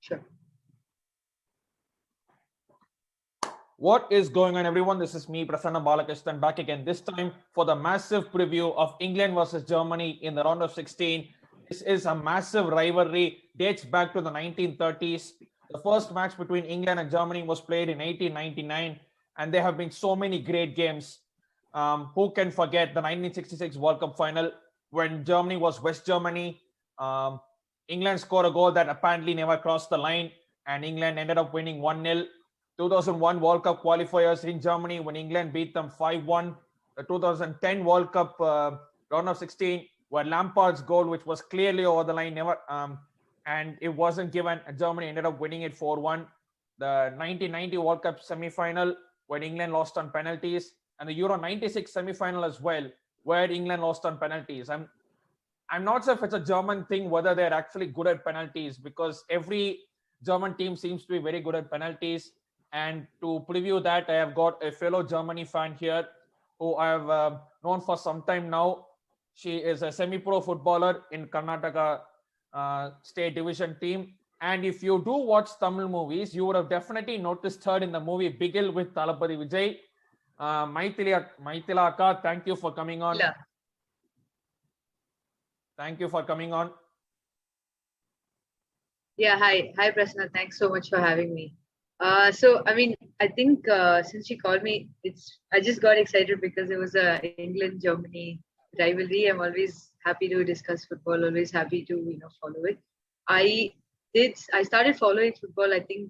Sure. What is going on, everyone? This is me, Prasanna Balakrishnan, back again. This time for the massive preview of England versus Germany in the round of 16. This is a massive rivalry, dates back to the 1930s. The first match between England and Germany was played in 1899, and there have been so many great games. Who can forget the 1966 World Cup final when Germany was West Germany? England scored a goal that apparently never crossed the line, and England ended up winning 1-0. 2001 World Cup qualifiers in Germany when England beat them 5-1. The 2010 World Cup round of 16 where Lampard's goal, which was clearly over the line, and it wasn't given. Germany ended up winning it 4-1. The 1990 World Cup semi-final when England lost on penalties, and the Euro 96 semi-final as well where England lost on penalties. I'm not sure if it's a German thing whether they're actually good at penalties, because every German team seems to be very good at penalties. And to preview that, I have got a fellow Germany fan here who I have known for some time now. She is a semi-pro footballer in Karnataka State Division team. And if you do watch Tamil movies, you would have definitely noticed her in the movie Bigil with Thalapathy Vijay. Mithila akka, thank you for coming on. Yeah. Thank you for coming on. Yeah, hi. Hi, Prasanna. Thanks so much for having me. I think since she called me, I just got excited because it was a England-Germany rivalry. I'm always happy to discuss football, always happy to, follow it. I started following football. I think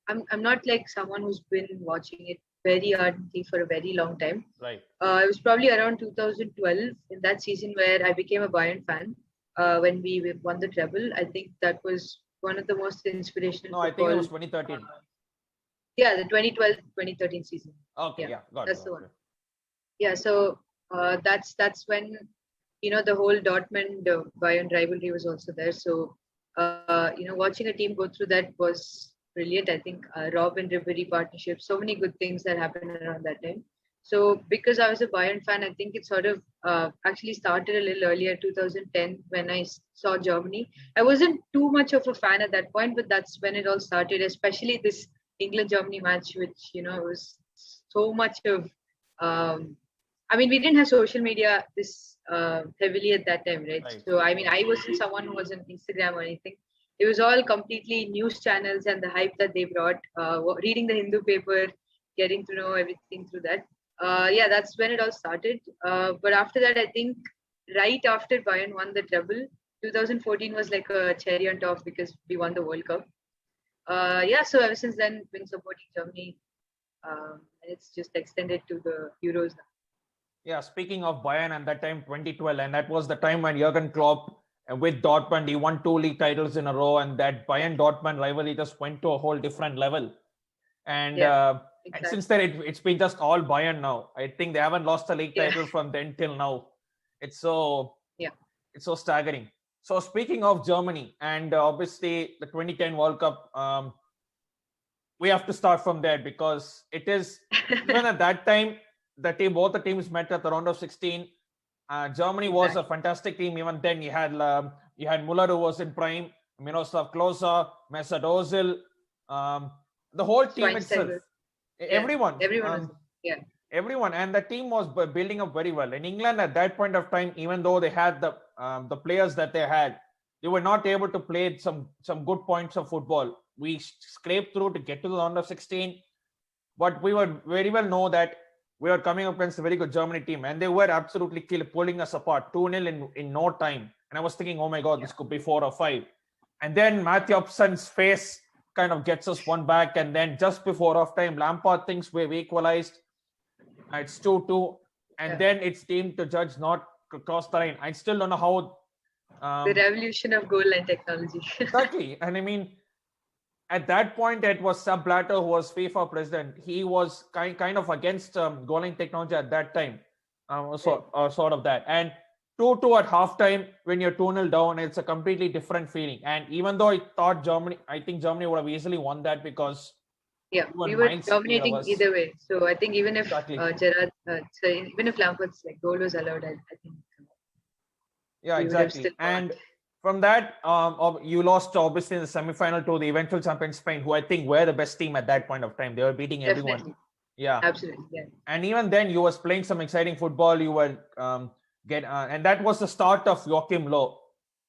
I'm not like someone who's been watching it very ardently for a very long time. Right. It was probably around 2012 in that season where I became a Bayern fan. When we won the treble, I think that was one of the most inspirational. No, I think it was 2013. Yeah, the 2012-2013 season. Okay, yeah, got that's it. the one. Yeah, so that's when the whole Dortmund Bayern rivalry was also there. So watching a team go through that was brilliant. I think Robin Ribery partnership, so many good things that happened around that time. So because I was a Bayern fan, I think it sort of actually started a little earlier, 2010, when I saw Germany. I wasn't too much of a fan at that point, but that's when it all started, especially this England-Germany match, which, was so much of, we didn't have social media this heavily at that time, right? So, I wasn't someone who was on Instagram or anything. It was all completely news channels and the hype that they brought, reading the Hindu paper, getting to know everything through that. That's when it all started. But after that, I think right after Bayern won the treble, 2014 was like a cherry on top because we won the World Cup. So ever since then, been supporting Germany. And it's just extended to the Euros now. Yeah, speaking of Bayern, at that time, 2012, and that was the time when Jurgen Klopp with Dortmund, he won 2 league titles in a row, and that Bayern-Dortmund rivalry just went to a whole different level. And, exactly. And since then, it's been just all Bayern now. I think they haven't lost a league title from then till now. It's so staggering. So speaking of Germany and obviously the 2010 World Cup, we have to start from there because it is even at that time both the teams met at the round of 16. Germany was a fantastic team. Even then, you had Müller who was in prime, Miroslav Klose, Mesut Ozil, the whole team itself, everyone. Everyone, and the team was building up very well. In England at that point of time, even though they had the players that they had, they were not able to play some good points of football. We scraped through to get to the round of 16, but we were very well know that we were coming up against a very good Germany team, and they were absolutely pulling us apart 2-0 in no time. And I was thinking, oh my God, this could be 4 or 5. And then Matthew Upson's face kind of gets us one back, and then just before halftime, Lampard thinks we've equalized. It's 2-2, and then it's deemed to judge not cross the line. I still don't know how. The revolution of goal line technology. Exactly, and at that point, it was Sepp Blatter who was FIFA president. He was kind of against goal line technology at that time, sort of that. And 2-2 at halftime, when you're 2-0 down, it's a completely different feeling. And even though I think Germany would have easily won that because we were dominating either way. So I think even if even if Lampard's goal was allowed, I think. Yeah, exactly. And From that, you lost obviously in the semi-final to the eventual champion Spain, who I think were the best team at that point of time. They were beating everyone. Definitely. Yeah, Absolutely. Yeah. and even then you was playing some exciting football. You were and that was the start of Joachim Low.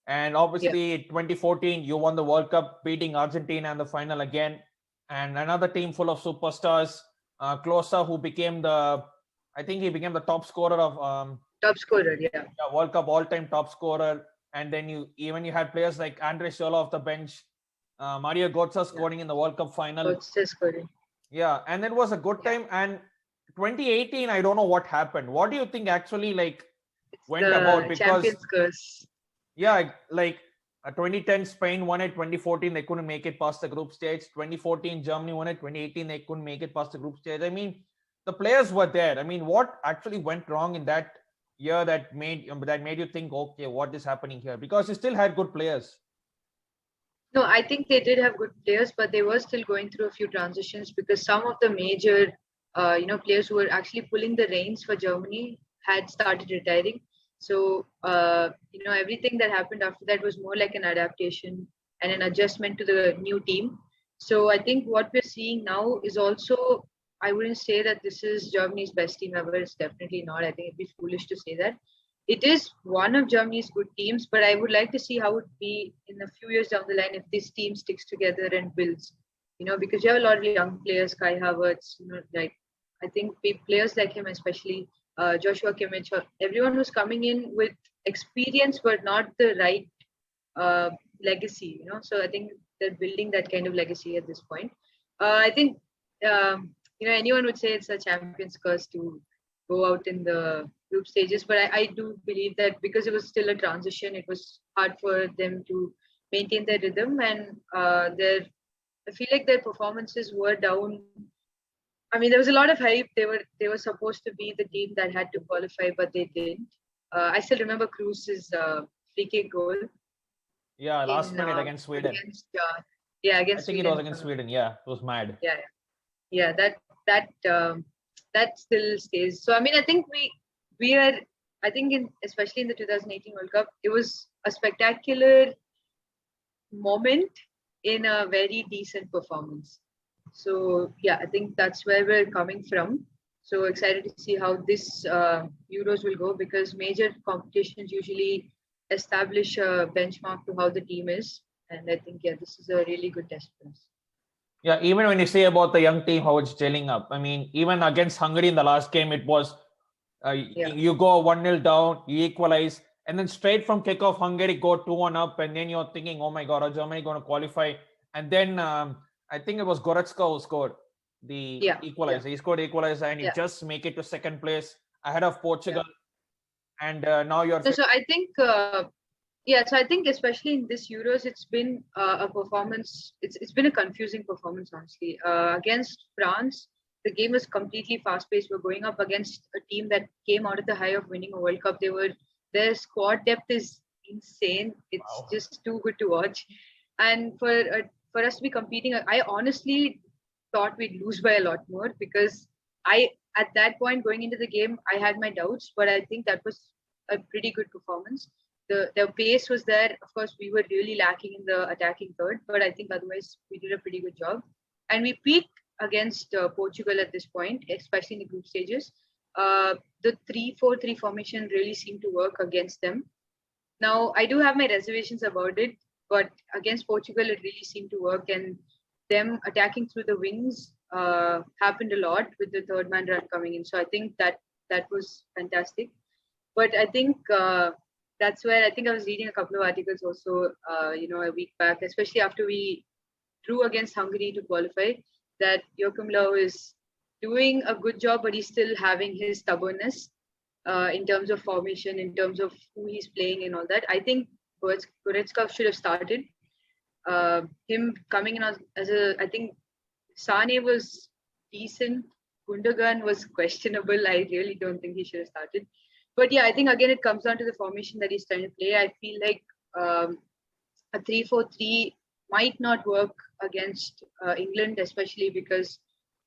And obviously 2014 you won the World Cup, beating Argentina in the final again, and another team full of superstars. Klose, who became I think he became the top scorer of Top scorer. Yeah. World Cup all-time top scorer. And then you had players like Andre Schola off the bench, Mario Götze scoring in the World Cup final. Götze scoring. Yeah, and it was a good time. And 2018, I don't know what happened. What do you think actually went about? Because Champions curse. Yeah, 2010 Spain won it. 2014 they couldn't make it past the group stage. 2014 Germany won it. 2018 they couldn't make it past the group stage. I mean, the players were there. I mean, what actually went wrong in that year that made you think, okay, what is happening here? Because you still had good players. No, I think they did have good players, but they were still going through a few transitions because some of the major, players who were actually pulling the reins for Germany had started retiring. So, everything that happened after that was more like an adaptation and an adjustment to the new team. So I think what we're seeing now is also, I wouldn't say that this is Germany's best team ever. It's definitely not. I think it'd be foolish to say that. It is one of Germany's good teams, but I would like to see how it would be in a few years down the line if this team sticks together and builds. Because you have a lot of young players, Kai Havertz, I think players like him, especially Joshua Kimmich, everyone who's coming in with experience but not the right legacy. So I think they're building that kind of legacy at this point. I think anyone would say it's a champion's curse to go out in the group stages, but I do believe that because it was still a transition, it was hard for them to maintain their rhythm, and I feel like their performances were down. I mean, there was a lot of hype. They were supposed to be the team that had to qualify, but they didn't. I still remember Kroos's free kick goal. Yeah, last minute against Sweden. Against I think Sweden. it was against Sweden. Yeah, it was mad. Yeah. That still stays. So I mean, I think we are. I think especially in the 2018 World Cup, it was a spectacular moment in a very decent performance. So yeah, I think that's where we're coming from. So excited to see how this Euros will go, because major competitions usually establish a benchmark to how the team is, and I think this is a really good test for us. Yeah, even when you say about the young team, how it's gelling up. I mean, even against Hungary in the last game, it was you go 1-0 down, you equalize, and then straight from kickoff, Hungary go 2-1 up, and then you're thinking, oh my God, are Germany going to qualify? And then I think it was Goretzka who scored the equalizer. He scored equalizer, and he just make it to second place ahead of Portugal. And now you're. So I think. So I think especially in this Euros, it's been a performance. It's been a confusing performance, honestly. Against France, the game was completely fast-paced. We're going up against a team that came out of the high of winning a World Cup. Their squad depth is insane. It's just too good to watch. And for us to be competing, I honestly thought we'd lose by a lot more, because at that point going into the game, I had my doubts, but I think that was a pretty good performance. The pace was there. Of course, we were really lacking in the attacking third, but I think otherwise we did a pretty good job. And we peaked against Portugal at this point, especially in the group stages. The 3-4-3 formation really seemed to work against them. Now, I do have my reservations about it, but against Portugal, it really seemed to work, and them attacking through the wings happened a lot with the third man run coming in. So I think that was fantastic. But I think that's where I think I was reading a couple of articles also, a week back, especially after we drew against Hungary to qualify, that Joachim Löw is doing a good job, but he's still having his stubbornness in terms of formation, in terms of who he's playing and all that. I think Goretzka should have started. Him coming in I think Sane was decent. Gundogan was questionable. I really don't think he should have started. But yeah, I think again it comes down to the formation that he's trying to play. I feel like a 3-4-3 might not work against England, especially because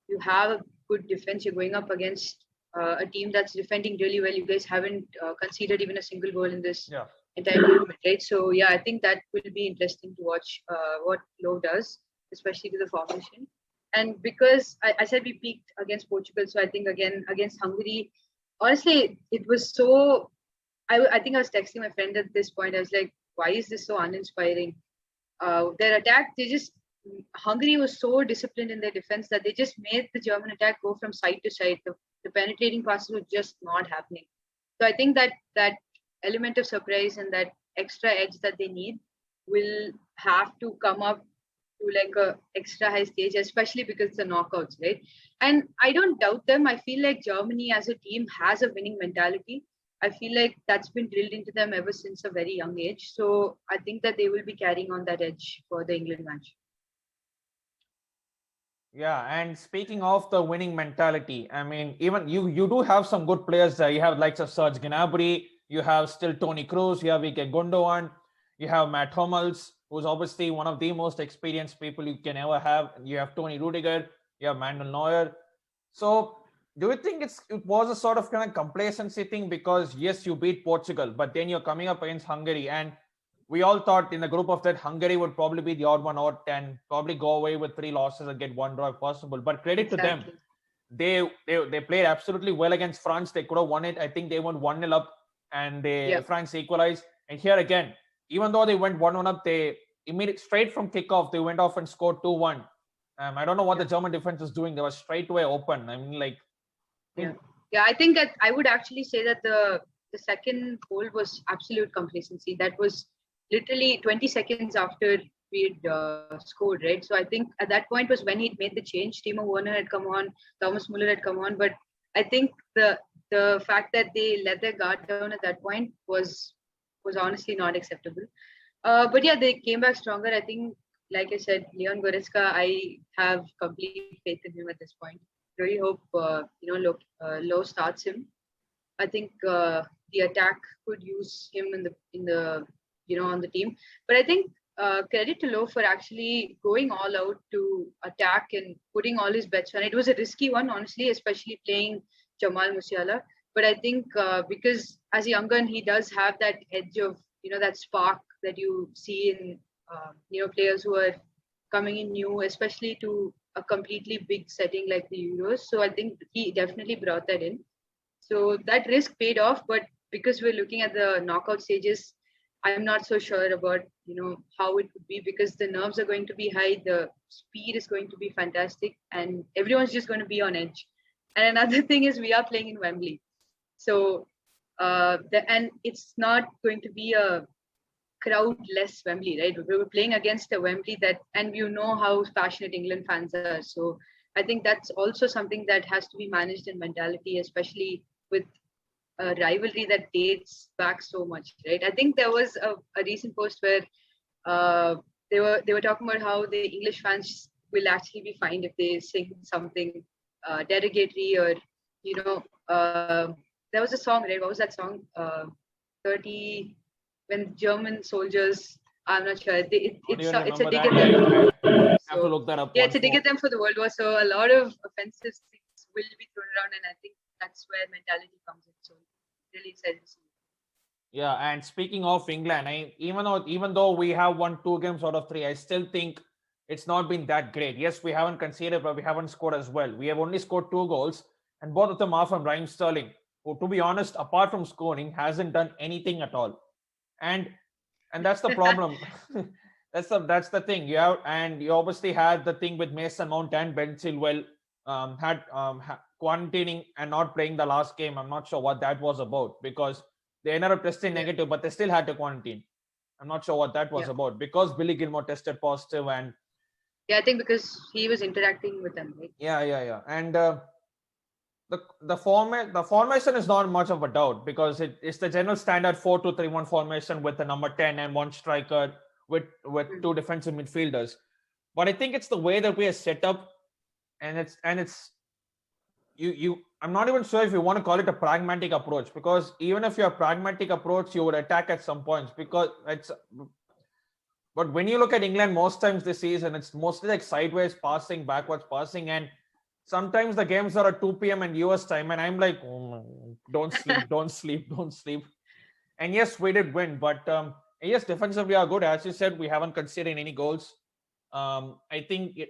you have a good defense. You're going up against a team that's defending really well. You guys haven't conceded even a single goal in this entire movement, right? So yeah, I think that will be interesting to watch what Lowe does, especially to the formation. And because I said we peaked against Portugal, so I think again against Hungary, honestly, it was so. I think I was texting my friend at this point. I was like, why is this so uninspiring? Their attack, Hungary was so disciplined in their defense that they just made the German attack go from side to side. The penetrating passes were just not happening. So I think that element of surprise and that extra edge that they need will have to come up to like a extra high stage, especially because it's the knockouts, right? And I don't doubt them. I feel like Germany as a team has a winning mentality. I feel like that's been drilled into them ever since a very young age. So I think that they will be carrying on that edge for the England match. Yeah, and speaking of the winning mentality, I mean, even you do have some good players there. You have likes of Serge Gnabry, you have still Tony Cruz, you have Ike Gundogan, you have Matt Hummels, who's obviously one of the most experienced people you can ever have. You have Tony Rudiger, you have Manuel Neuer. So, do you think it was a sort of kind of complacency thing because yes, you beat Portugal, but then you're coming up against Hungary, and we all thought in the group of that Hungary would probably be the odd one out and probably go away with 3 losses and get 1 draw if possible. But credit to them, Exactly. they played absolutely well against France. They could have won it. I think they went 1-0 up and Yeah. France equalized. And here again, even though they went 1-1 up, they straight from kickoff, they went off and scored 2-1. I don't know what Yeah. the German defense was doing. They were straight away open. I mean, like, Yeah. Yeah. I think that I would actually say that the second goal was absolute complacency. That was literally 20 seconds after we'd scored, right? So I think at that point was when he'd made the change. Timo Werner had come on, Thomas Muller had come on, but I think the fact that they let their guard down at that point was honestly not acceptable. But yeah, they came back stronger. I think, like I said, Leon Goretzka, I have complete faith in him at this point. Really hope Low starts him. I think the attack could use him in the on the team. But I think credit to Lowe for actually going all out to attack and putting all his bets on. It was a risky one, honestly, especially playing Jamal Musiala. But I think because as a young gun, he does have that edge of that spark that you see in players who are coming in new, especially to a completely big setting like the Euros. So I think he definitely brought that in. So that risk paid off, but because we're looking at the knockout stages, I'm not so sure about how it would be because the nerves are going to be high, the speed is going to be fantastic, and everyone's just going to be on edge. And another thing is we are playing in Wembley, so and it's not going to be a crowd-less Wembley, right? We were playing against a Wembley and you know how passionate England fans are. So I think that's also something that has to be managed in mentality, especially with a rivalry that dates back so much, right? I think there was a recent post where uh, they were talking about how the English fans will actually be fined if they sing something derogatory or you know there was a song, right? What was that song? 30 when German soldiers. I'm not sure. It's a dig at them. I have to So look that up. yeah, it's a dig at them for the World War. So a lot of offensive things will be thrown around, and I think that's where mentality comes in. So really excited to see. Yeah, and speaking of England, even though we have won 2 games out of 3, I still think it's not been that great. Yes, we haven't conceded, but we haven't scored as well. We have only scored 2 goals, and both of them are from Raheem Sterling, who, to be honest, apart from scoring, hasn't done anything at all. And that's the problem. That's the thing. You obviously had the thing with Mason Mount and Ben Chilwell quarantining and not playing the last game. I'm not sure what that was about because they ended up testing Yeah. negative, but they still had to quarantine. I'm not sure what that was Yeah. about because Billy Gilmore tested positive and Yeah, I think because he was interacting with them, right? yeah. And the formation is not much of a doubt because it's the general standard 4-2-3-1 formation with the number 10 and one striker with 2 defensive midfielders. But I think it's the way that we are set up, and it's you. I'm not even sure if you want to call it a pragmatic approach because even if you're a pragmatic approach, you would attack at some points because it's. But when you look at England, most times this season, it's mostly like sideways passing, backwards passing, and sometimes the games are at 2 p.m. and US time, and I'm like, oh, don't sleep, don't sleep, don't sleep. And yes, we did win, but yes, defensively are good. As you said, we haven't conceded any goals. I think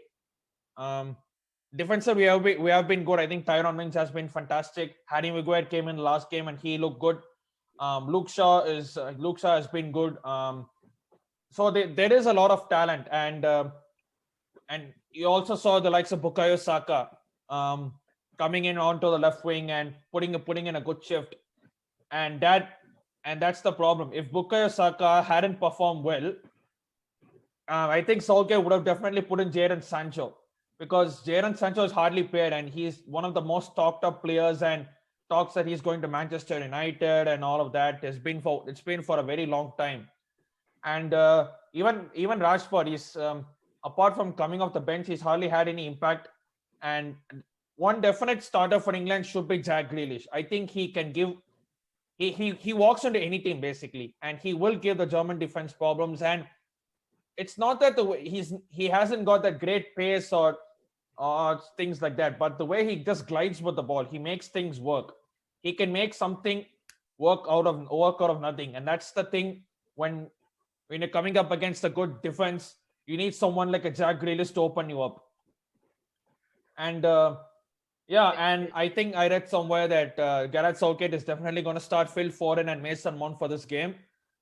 defensive we have been good. I think Tyrone Mings has been fantastic. Harry Maguire came in last game and he looked good. Luke Shaw has been good. So there is a lot of talent, and you also saw the likes of Bukayo Saka coming in onto the left wing and putting in a good shift, and that's the problem. If Bukayo Saka hadn't performed well, I think Southgate would have definitely put in Jadon Sancho, because Jadon Sancho is hardly paired and he's one of the most talked up players, and talks that he's going to Manchester United and all of that. It's been for a very long time. And even Rashford, he's apart from coming off the bench, he's hardly had any impact. And one definite starter for England should be Jack Grealish. I think he can give. He walks into any team basically, and he will give the German defense problems. And it's not that the way he hasn't got that great pace or things like that, but the way he just glides with the ball, he makes things work. He can make something work out of nothing, and that's the thing when you're coming up against a good defense, you need someone like a Jack Grealish to open you up. And and I think I read somewhere that Gareth Southgate is definitely going to start Phil Foden and Mason Mount for this game.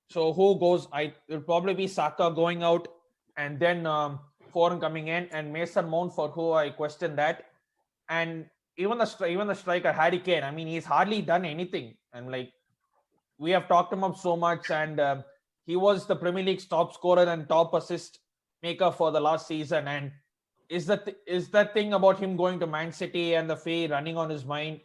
So who goes? It'll probably be Saka going out, and then Foden coming in, and Mason Mount, for who I question that. And even the striker Harry Kane. I mean, he's hardly done anything, and like we have talked him up so much, and he was the Premier League's top scorer and top assist maker for the last season. And is that thing about him going to Man City and the fee running on his mind?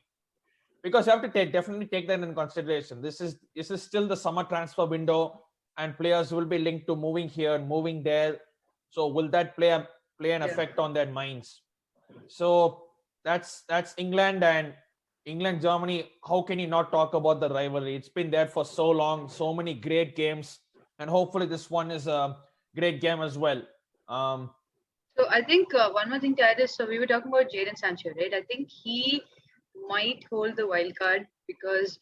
Because you have to definitely take that in consideration. This is still the summer transfer window, and players will be linked to moving here and moving there. So will that play an effect on their minds? So that's England and Germany. How can you not talk about the rivalry? It's been there for so long, so many great games, and hopefully this one is a great game as well. So I think one more thing to add is, so we were talking about Jadon Sancho, right? I think he might hold the wild card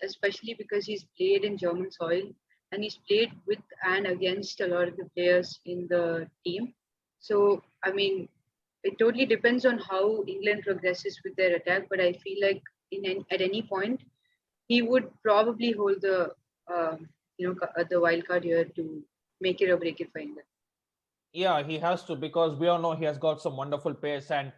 especially because he's played in German soil and he's played with and against a lot of the players in the team. So I mean, it totally depends on how England progresses with their attack. But I feel like at any point he would probably hold the the wild card here to make it or break it for England. Yeah, he has to, because we all know he has got some wonderful pace. And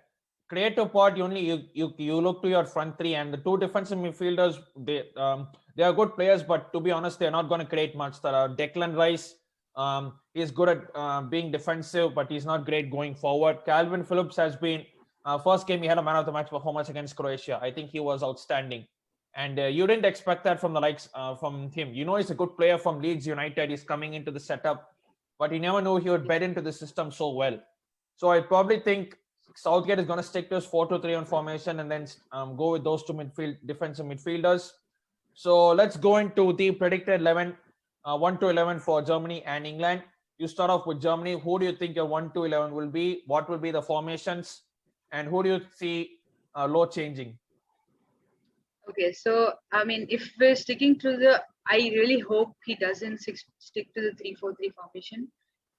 creative part, you look to your front three, and the two defensive midfielders, they are good players, but to be honest, they're not going to create much. Declan Rice, he's good at being defensive, but he's not great going forward. Calvin Phillips has been first game he had a man of the match performance against Croatia. I think he was outstanding, and you didn't expect that from the likes from him. He's a good player from Leeds United. He's coming into the setup, but you never knew he would bed into the system so well. So I probably think Southgate is going to stick to his 4-2-3-1 formation and then go with those two defensive midfielders. So let's go into the predicted 11, 1-11 for Germany and England. You start off with Germany. Who do you think your 1-11 will be? What will be the formations? And who do you see low changing? Okay, so I mean, if we're sticking to I really hope he doesn't stick to the 3-4-3 formation,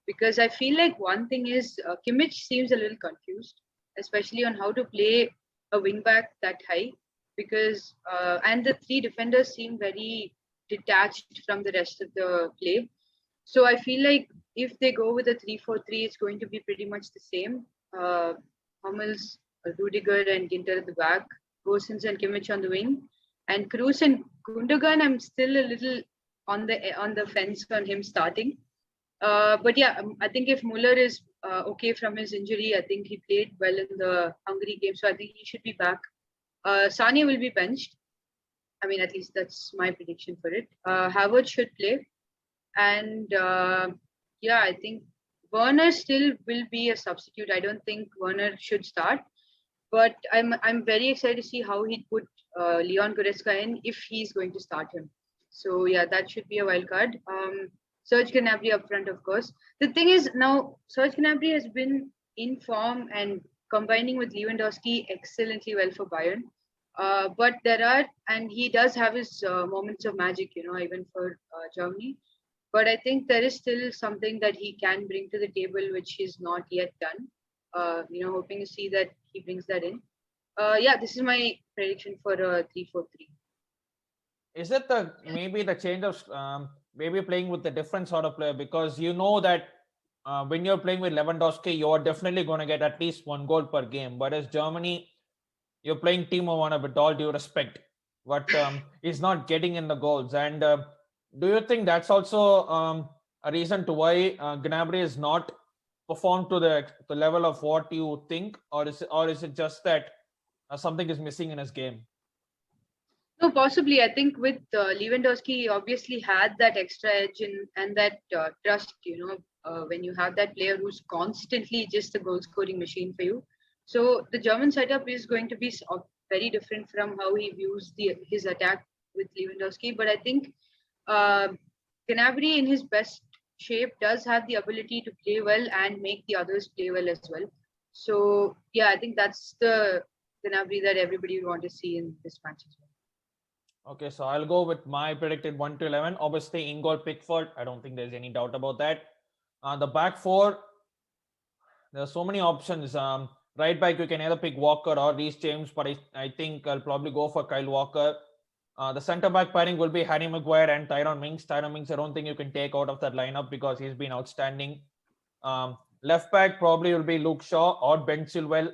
because I feel like one thing is Kimmich seems a little confused, especially on how to play a wing back that high, because and the three defenders seem very detached from the rest of the play. So I feel like if they go with a 3-4-3, it's going to be pretty much the same. Hummels, Rudiger, and Ginter at the back, Gosens and Kimmich on the wing, and Kroos and Gundogan. I'm still a little on the fence on him starting. But yeah, I think if Muller is okay from his injury, I think he played well in the Hungary game, so I think he should be back. Sane will be benched. I mean, at least that's my prediction for it. Havertz should play, and I think Werner still will be a substitute. I don't think Werner should start, but I'm very excited to see how he'd put Leon Goretzka in if he's going to start him. So yeah, that should be a wild card. Serge Gnabry up front, of course. The thing is, now Serge Gnabry has been in form and combining with Lewandowski excellently well for Bayern. But there are, and he does have his moments of magic, even for Germany. But I think there is still something that he can bring to the table, which he's not yet done. Hoping to see that he brings that in. Yeah, this is my prediction for 3-4-3. Is it maybe the change of maybe playing with a different sort of player, because you know that when you're playing with Lewandowski, you're definitely going to get at least 1 goal per game. Whereas Germany, you're playing Timo Werner with all due respect, but he's not getting in the goals. And do you think that's also a reason to why Gnabry is not performed to the level of what you think, or is it just that something is missing in his game? No, possibly. I think with Lewandowski, he obviously had that extra edge and that trust, when you have that player who's constantly just a goal scoring machine for you. So the German setup is going to be very different from how he views his attack with Lewandowski. But I think uh, Gnabry, in his best shape, does have the ability to play well and make the others play well as well. So, yeah, I think that's the Gnabry that everybody would want to see in this match as well. Okay, so I'll go with my predicted 1 to 11. Obviously, Ingol Pickford. I don't think there's any doubt about that. The back four, there are so many options. Right back, you can either pick Walker or Reece James, but I think I'll probably go for Kyle Walker. The centre back pairing will be Harry Maguire and Tyrone Mings. Tyrone Mings, I don't think you can take out of that lineup because he's been outstanding. Left back probably will be Luke Shaw or Ben Chilwell.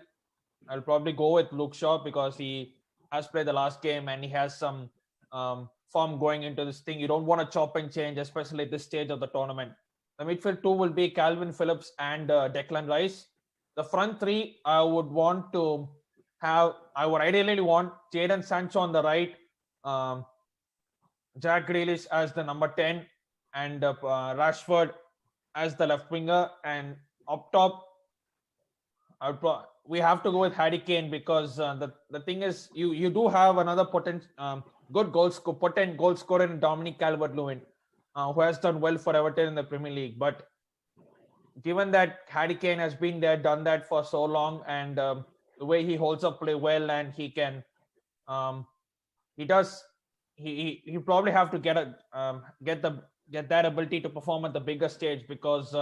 I'll probably go with Luke Shaw because he has played the last game and he has some form going into this thing. You don't want to chop and change, especially at this stage of the tournament. The midfield two will be Calvin Phillips and Declan Rice. The front three, I would ideally want Jadon Sancho on the right, Jack Grealish as the number 10, and Rashford as the left winger. And up top, we have to go with Harry Kane because the thing is, you do have another potent goal scorer in Dominic Calvert-Lewin, who has done well for Everton in the Premier League. But given that Harry Kane has been there, done that for so long, and the way he holds up play well, and he can, he probably have to get that ability to perform at the bigger stage because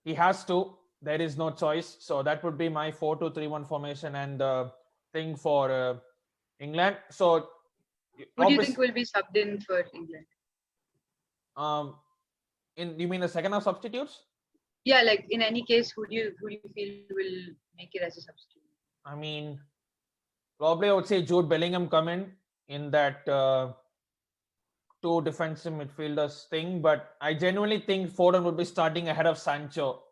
he has to. There is no choice. So that would be my 4-2-3-1 formation and thing for England. So who do you think will be subbed in for England? You mean the second half substitutes? Yeah, like in any case, who do you feel will make it as a substitute? I mean, probably I would say Jude Bellingham come in that two defensive midfielders thing, but I genuinely think Foden would be starting ahead of Sancho.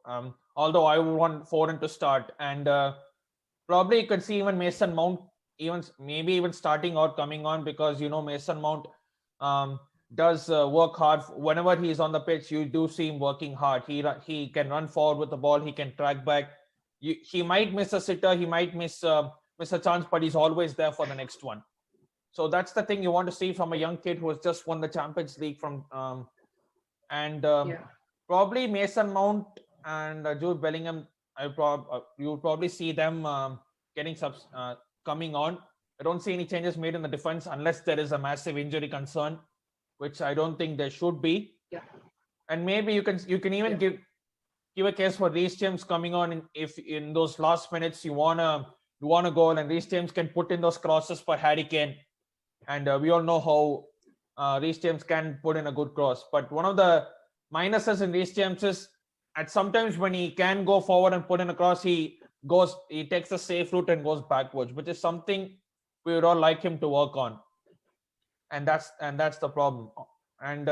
Although I would want Foden to start, and probably you could see even Mason Mount, maybe even starting or coming on, because Mason Mount does work hard whenever he's on the pitch. You do see him working hard. He can run forward with the ball. He can track back. He might miss a sitter. He might miss a chance, but he's always there for the next one. So that's the thing you want to see from a young kid who has just won the Champions League probably Mason Mount and Jude Bellingham. You would probably see them coming on. I don't see any changes made in the defense unless there is a massive injury concern, which I don't think there should be. Yeah. And maybe you can even give a case for Reece James coming on if in those last minutes you want a goal, and Reece James can put in those crosses for Harry Kane. And we all know how Reece James can put in a good cross. But one of the minuses in Reece James is at sometimes when he can go forward and put in a cross, he takes a safe route and goes backwards, which is something we would all like him to work on. And that's the problem. And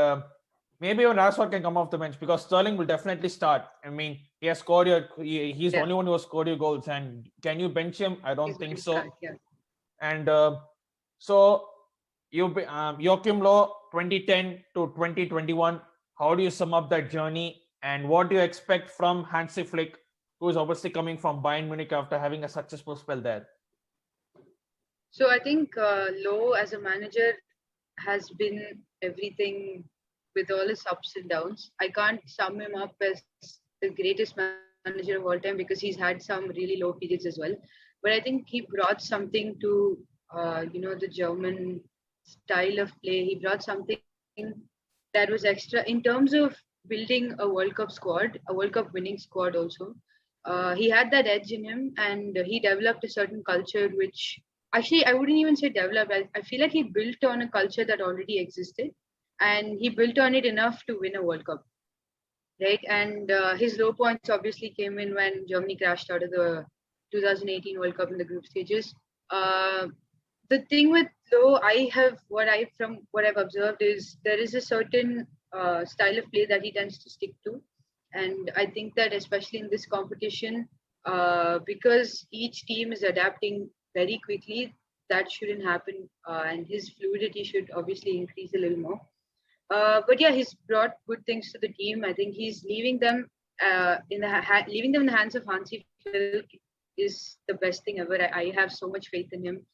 maybe even Rashford can come off the bench because Sterling will definitely start. I mean, he has scored he's the only one who has scored your goals. And can you bench him? I don't think so. And so Joachim Low, 2010 to 2021. How do you sum up that journey? And what do you expect from Hansi Flick, who is obviously coming from Bayern Munich after having a successful spell there? So I think Low as a manager has been everything with all his ups and downs. I can't sum him up as the greatest manager of all time because he's had some really low periods as well. But I think he brought something to the German style of play. He brought something that was extra in terms of building a World Cup squad, a World Cup winning squad also. He had that edge in him, and he developed a certain culture, which actually I wouldn't even say developed. I feel like he built on a culture that already existed, and he built on it enough to win a World Cup, right? And his low points obviously came in when Germany crashed out of the 2018 World Cup in the group stages. Uh, the thing with low, from what I've observed is there is a certain style of play that he tends to stick to, and I think that especially in this competition, because each team is adapting very quickly, that shouldn't happen, and his fluidity should obviously increase a little more. But yeah, he's brought good things to the team. I think he's leaving them leaving them in the hands of Hansi Flick is the best thing ever. I have so much faith in him.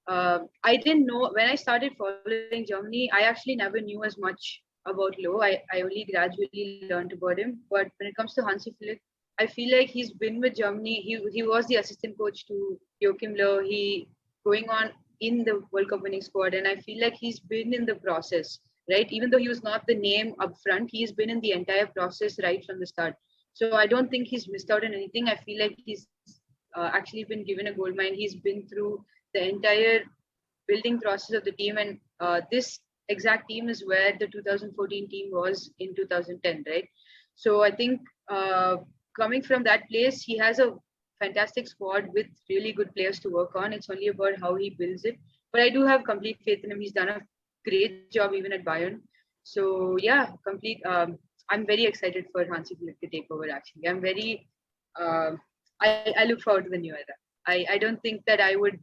I didn't know when I started following Germany. I actually never knew as much about Low. I only gradually learned about him. But when it comes to Hansi Flick, I feel like he's been with Germany. He was the assistant coach to Joachim Low. He going on in the World Cup winning squad, and I feel like he's been in the process, right? Even though he was not the name up front, he's been in the entire process right from the start. So I don't think he's missed out on anything. I feel like he's actually been given a gold mine. He's been through the entire building process of the team, and this exact team is where the 2014 team was in 2010, right? So I think coming from that place, he has a fantastic squad with really good players to work on. It's only about how he builds it. But I do have complete faith in him. He's done a great job even at Bayern. So yeah, complete. I'm very excited for Hansi Flick to take over. Actually, I'm very. I look forward to the new era. I don't think that I would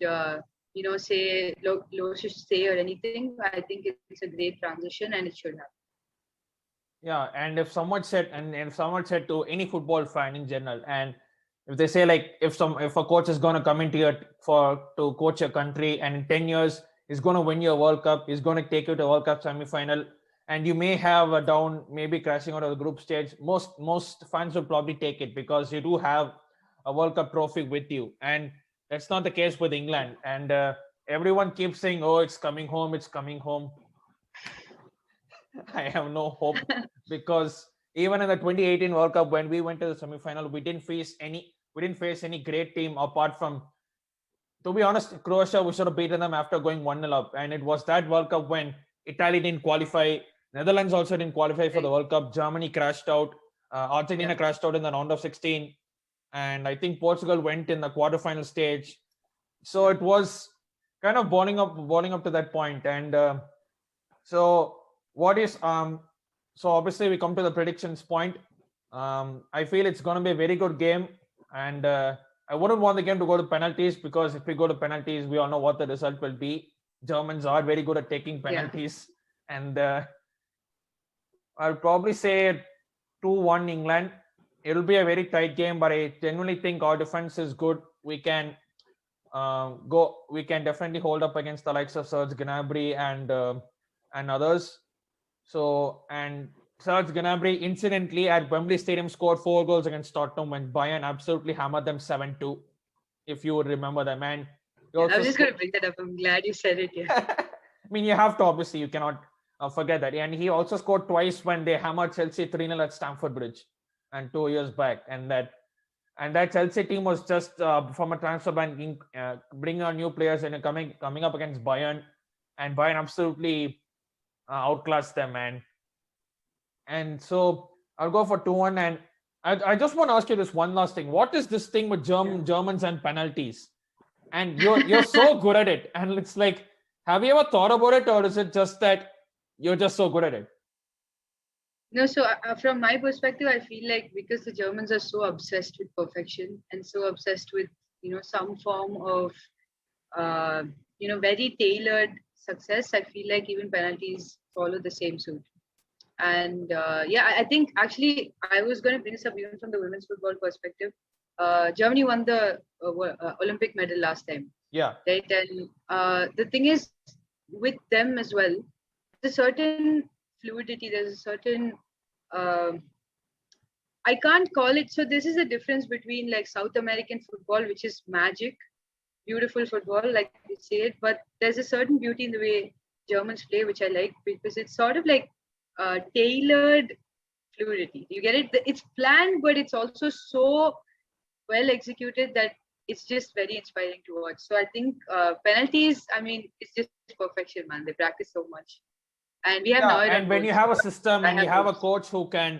say low should stay or anything. I think it's a great transition and it should happen. Yeah, and if someone said to any football fan in general, and if they say like if a coach is gonna come into to coach your country, and in 10 years he's gonna win your World Cup, he's gonna take you to World Cup semi-final, and you may have a down, maybe crashing out of the group stage, most fans will probably take it because you do have a World Cup trophy with you, and that's not the case with England. And everyone keeps saying, "Oh, it's coming home, it's coming home." I have no hope because even in the 2018 World Cup, when we went to the semi-final, we didn't face any great team apart from, to be honest, Croatia. We should have beaten them after going 1-0 up, and it was that World Cup when Italy didn't qualify, Netherlands also didn't qualify for the World Cup, Germany crashed out, Argentina crashed out in the round of 16, and I think Portugal went in the quarterfinal stage. So it was kind of boiling up to that point, and so. What is so obviously we come to the predictions point. I feel it's going to be a very good game, and I wouldn't want the game to go to penalties, because if we go to penalties, we all know what the result will be. Germans are very good at taking penalties, and I'll probably say 2-1 England. It'll be a very tight game, but I genuinely think our defense is good. We can definitely hold up against the likes of Serge Gnabry and others. So, and Serge Gnabry incidentally at Wembley Stadium scored 4 goals against Tottenham when Bayern absolutely hammered them 7-2, if you would remember them. And I was just going to bring that up. I'm glad you said it. Yeah. I mean, you have to, obviously, you cannot forget that. And he also scored twice when they hammered Chelsea 3-0 at Stamford Bridge, and 2 years back. And that Chelsea team was just from a transfer ban, bringing on new players and coming up against Bayern, and Bayern absolutely outclassed them, and so I'll go for 2-1. And I just want to ask you this one last thing. What is this thing with Germans and penalties? And you're so good at it, and it's like, have you ever thought about it, or is it just that you're just so good at it? No, so from my perspective, I feel like because the Germans are so obsessed with perfection and so obsessed with some form of very tailored success, I feel like even penalties follow the same suit. And I think actually I was going to bring this up even from the women's football perspective. Germany won the Olympic medal last time. Yeah. Right. And the thing is with them as well, there's a certain fluidity. There's a certain I can't call it. So this is a difference between like South American football, which is magic, beautiful football, like we say it, but there's a certain beauty in the way Germans play, which I like because it's sort of like tailored fluidity. You get it? It's planned, but it's also so well executed that it's just very inspiring to watch. So I think penalties, I mean, it's just perfection, man. They practice so much. And we have Noir and on when you goals. have a system I and you have have a goals. coach who can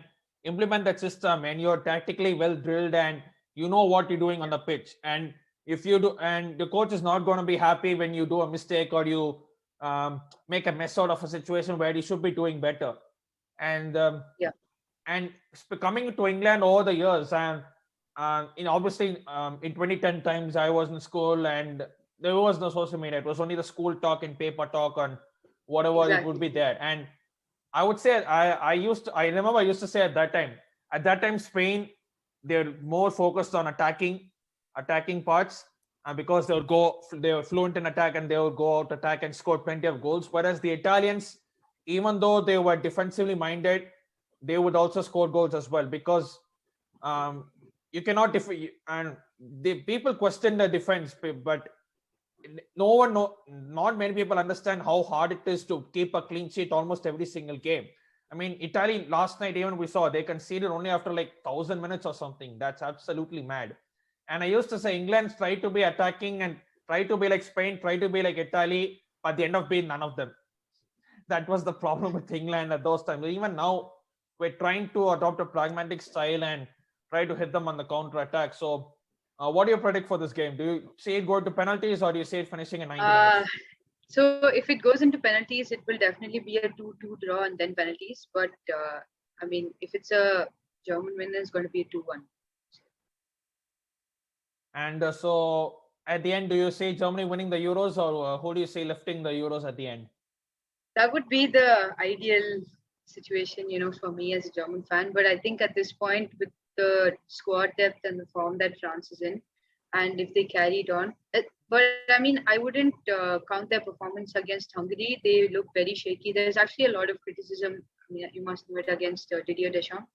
implement that system and you're tactically well drilled and you know what you're doing on the pitch, and if you do, and the coach is not going to be happy when you do a mistake or you make a mess out of a situation where you should be doing better. And Yeah. and coming to England over the years, and obviously in 2010 times I was in school and there was no social media. It was only the school talk and paper talk and whatever it would Exactly. be there. And I would say I remember I used to say at that time Spain, they're more focused on attacking parts, because they were fluent in attack and they would go out attack and score plenty of goals. Whereas the Italians, even though they were defensively minded, they would also score goals as well, because um, you cannot and the people question the defense, but not many people understand how hard it is to keep a clean sheet almost every single game. I mean, Italy last night, even we saw they conceded only after like 1,000 minutes or something. That's absolutely mad. And I used to say England try to be attacking and try to be like Spain, try to be like Italy, but the end of being none of them. That was the problem with England at those times. Even now, we're trying to adopt a pragmatic style and try to hit them on the counter attack. So, what do you predict for this game? Do you see it go to penalties or do you see it finishing in 90 Uh, minutes? so if it goes into penalties, it will definitely be a 2-2 draw and then penalties. But I mean, if it's a German win, then it's going to be a 2-1. And so, at the end, do you see Germany winning the Euros, or who do you see lifting the Euros at the end? That would be the ideal situation, for me as a German fan. But I think at this point, with the squad depth and the form that France is in, and if they carry it on, but I mean, I wouldn't count their performance against Hungary. They look very shaky. There's actually a lot of criticism. I mean, you must know it against Didier Deschamps.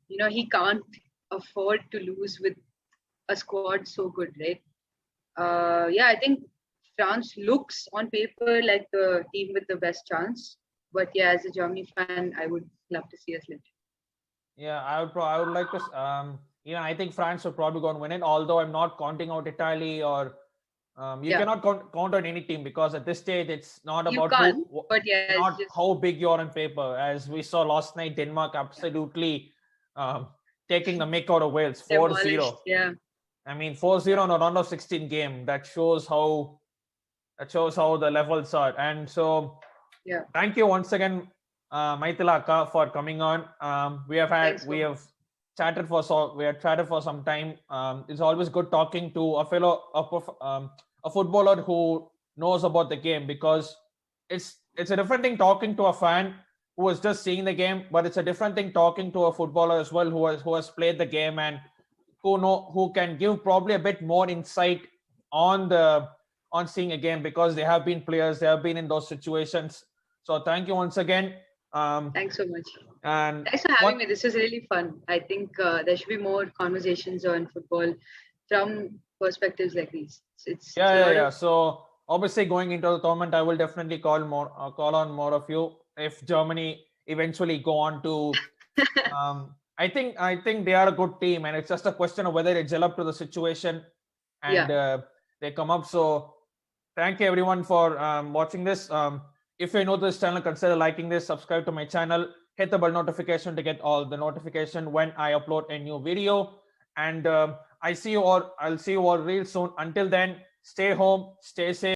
He can't afford to lose with a squad so good, right? Yeah, I think France looks on paper like the team with the best chance. But yeah, as a Germany fan, I would love to see us lift. Yeah, I would like to. I think France would probably go and win it. Although I'm not counting out Italy or you Yeah, cannot count on any team, because at this stage it's not you about can't. But yeah, it's not just how big you are on paper. As we saw last night, Denmark absolutely um, taking the mick out of Wales, 4-0. demolished. Yeah, I mean, 4-0 yeah, in a round of 16 game. That shows how the levels are. And so, yeah. thank you once again, Mithila akka, for coming on. Thanks so We much. have we have chatted for some time. It's always good talking to a fellow a footballer who knows about the game, because it's a different thing talking to a fan who is just seeing the game, but it's a different thing talking to a footballer as well who has played the game and who can give probably a bit more insight on seeing a game, because they have been players, they have been in those situations. So thank you once again. Thanks so much. And Thanks for having what me. This was really fun. I think there should be more conversations on football from perspectives like these. It's a lot yeah. of So obviously going into the tournament, I will definitely call on more of you if Germany eventually go on to. I think they are a good team, and it's just a question of whether they gel up to the situation and yeah. they come up. So thank you everyone for watching this. If you're new to this channel, consider liking this, subscribe to my channel, hit the bell notification to get all the notification when I upload a new video. And I'll see you all real soon. Until then, stay home, stay safe.